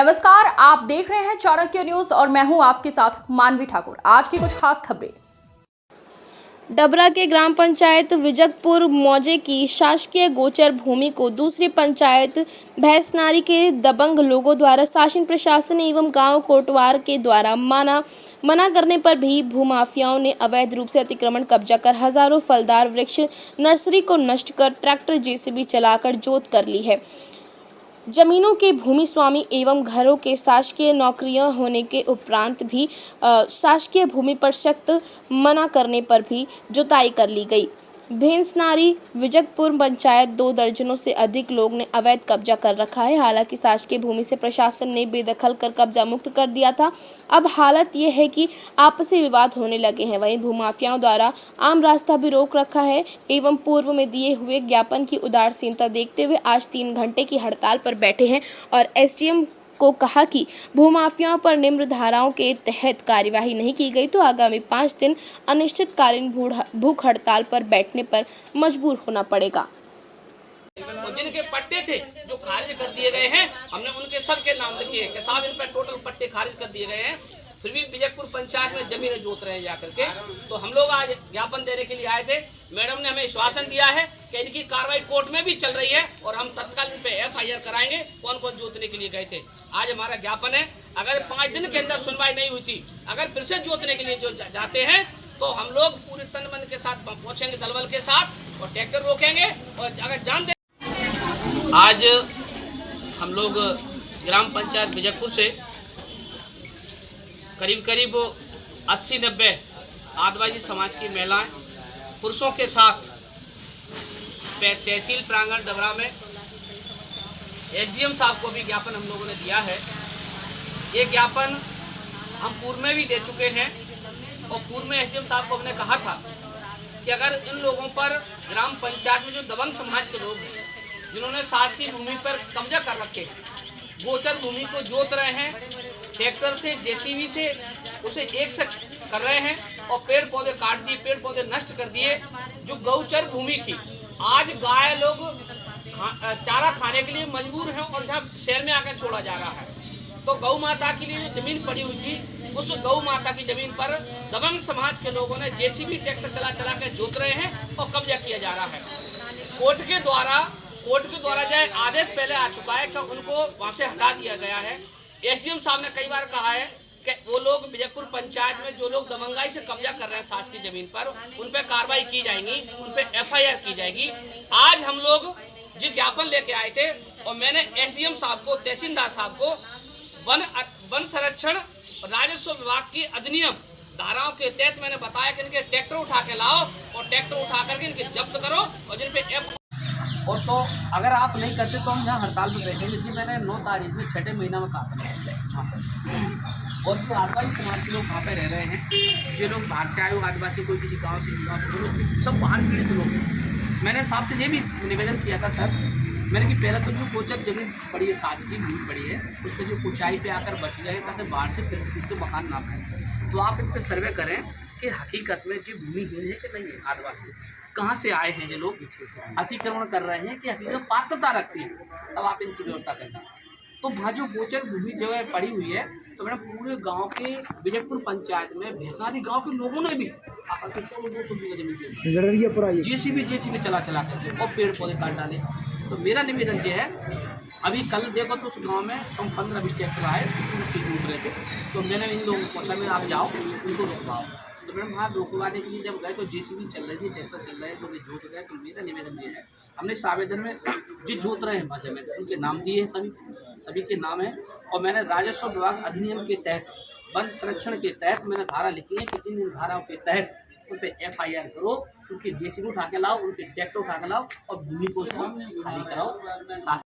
नमस्कार, आप देख रहे हैं चाणक्य न्यूज और मैं हूं आपके साथ मानवी ठाकुर। आज की कुछ खास खबरें। डबरा के ग्राम पंचायत विजकपुर मौजे की शासकीय गोचर भूमि को दूसरी पंचायत भैंसनारी के दबंग लोगों द्वारा शासन प्रशासन एवं गांव कोटवार के द्वारा मना करने पर भी भूमाफियाओं ने अवैध रूप से अतिक्रमण कब्जा कर हजारों फलदार वृक्ष नर्सरी को नष्ट कर ट्रैक्टर जेसीबी चलाकर जोत कर ली है। जमीनों के भूमि स्वामी एवं घरों के शासकीय नौकरियां होने के उपरांत भी शासकीय भूमि पर सख्त मना करने पर भी जुताई कर ली गई। भैंसनारी विजकपुर पंचायत 2 दर्जनों से अधिक लोग ने अवैध कब्जा कर रखा है। हालांकि शासकीय भूमि से प्रशासन ने बेदखल कर कब्जा मुक्त कर दिया था। अब हालत ये है कि आपसी विवाद होने लगे हैं। वहीं भूमाफियाओं द्वारा आम रास्ता भी रोक रखा है एवं पूर्व में दिए हुए ज्ञापन की उदासीनता देखते हुए आज 3 घंटे की हड़ताल पर बैठे हैं और एसडीएम को कहा कि भूमाफियाओं पर निम्न धाराओं के तहत कार्यवाही नहीं की गई तो आगामी 5 दिन अनिश्चितकालीन भूख हड़ताल पर बैठने पर मजबूर होना पड़ेगा। जिनके पट्टे थे जो खारिज कर दिए गए हैं, हमने उनके सबके नाम लिखे हैं कि साहब इन पर टोटल पट्टे खारिज कर दिए गए हैं। फिर भी विजयपुर पंचायत में जमीनें जोत रहे हैं जाकर के। तो हम लोग आज ज्ञापन देने के लिए आए थे। मैडम ने हमें आश्वासन दिया है कि इनकी कार्रवाई कोर्ट में भी चल रही है और हम तत्काल इन पे FIR कराएंगे कौन कौन जोतने के लिए गए थे। आज हमारा ज्ञापन है, अगर 5 दिन के अंदर सुनवाई नहीं हुई थी, अगर फिर से जोतने के लिए जो जाते हैं तो हम लोग पूरे तन मन के साथ पहुंचेंगे दलबल के साथ और ट्रैक्टर रोकेंगे। और अगर जान दे आज हम लोग ग्राम पंचायत विजयपुर से करीब 80-90 आदिवासी समाज की महिलाएं पुरुषों के साथ तहसील प्रांगण डबरा में SDM साहब को भी ज्ञापन हम लोगों ने दिया है। ये ज्ञापन हम पूर्व में भी दे चुके हैं और पूर्व में SDM साहब को हमने कहा था कि अगर इन लोगों पर ग्राम पंचायत में जो दबंग समाज के लोग हैं जिन्होंने शासकीय भूमि पर कब्जा कर रखे, गोचर भूमि को जोत रहे हैं, ट्रैक्टर से JCB से उसे एक से कर रहे हैं और पेड़ पौधे काट दिए, पेड़ पौधे नष्ट कर दिए। जो गौचर भूमि थी, आज गाय लोग चारा खाने के लिए मजबूर हैं और जहाँ शहर में आकर छोड़ा जा रहा है। तो गौ माता के लिए जो जमीन पड़ी हुई थी, उस गौ माता की जमीन पर दबंग समाज के लोगों ने JCB ट्रैक्टर चला के जोत रहे हैं और कब्जा किया जा रहा है। कोर्ट के द्वारा जो आदेश पहले आ चुका है कि उनको वहाँ से हटा दिया गया है। SDM साहब ने कई बार कहा है कि वो लोग विजयपुर पंचायत में जो लोग दबंगाई से कब्जा कर रहे हैं शासकीय जमीन पर, उन पर कार्रवाई की जाएगी, उन पर FIR की जाएगी। आज हम लोग जो ज्ञापन लेके आए थे और मैंने SDM साहब को, तहसीलदार साहब को वन संरक्षण राजस्व विभाग की अधिनियम धाराओं के तहत मैंने बताया कि इनके ट्रैक्टर उठा के लाओ और ट्रैक्टर उठा करके इनके जब्त करो और जिन पे और तो अगर आप नहीं करते तो हम यहाँ हड़ताल पर बैठेंगे। जी मैंने 9 तारीख में 6ठे महीना में कहा था और जो आदिवासी समाज के लोग वहाँ पे रह रहे हैं, जो लोग बाहर से आए हो, आदिवासी कोई किसी गांव से जुड़ा, सब बाहर पीड़ित लोग हैं। मैंने साहब से ये भी निवेदन किया था सर, मैंने कि पहले तो जो गोचर जमीन पड़ी है, शासकीय भूमि पड़ी है, उस पर जो ऊंचाई पे आकर बस गए ताकि बाहर से फिर के मकान ना बने, तो आप इन पर सर्वे करें कि हकीकत में जो भूमि है कि नहीं है, आदिवासी कहाँ से आए हैं, जो लोग अतिक्रमण कर रहे हैं कि हकीकत पात्रता रखती है, तब आप इनकी व्यवस्था करना। तो वहाँ जो गोचर भूमि जो है पड़ी हुई है, तो मैंने पूरे गांव के विजयपुर पंचायत में भैंसनारी गांव के लोगों ने भी JCB चला के और पेड़ पौधे काट डाले। तो मेरा निवेदन ये है, अभी कल देखो तो उस गाँव में हम 15-20 ट्रैक्टर आए, डूब रहे थे, तो मैंने इन लोगों को पूछा, आप जाओ उनको रोकवाओ। तो मैडम वहाँ रोकवाने के लिए जब गए तो JCB चल रही थी, ट्रैक्टर चल रहे हैं, तो वे जोत गए। तो मेरा निवेदन ये है, हमने इस आवेदन में जो जोत रहे हैं भाषा में उनके नाम दिए हैं, सभी के नाम है। और मैंने राजस्व विभाग अधिनियम के तहत, वन संरक्षण के तहत मैंने धारा लिखी है कि इन धाराओं के तहत उन पर FIR करो, उनकी JCB उठा के लाओ, उनके ट्रैक्टर उठा के लाओ और भूमि को खाली कराओ।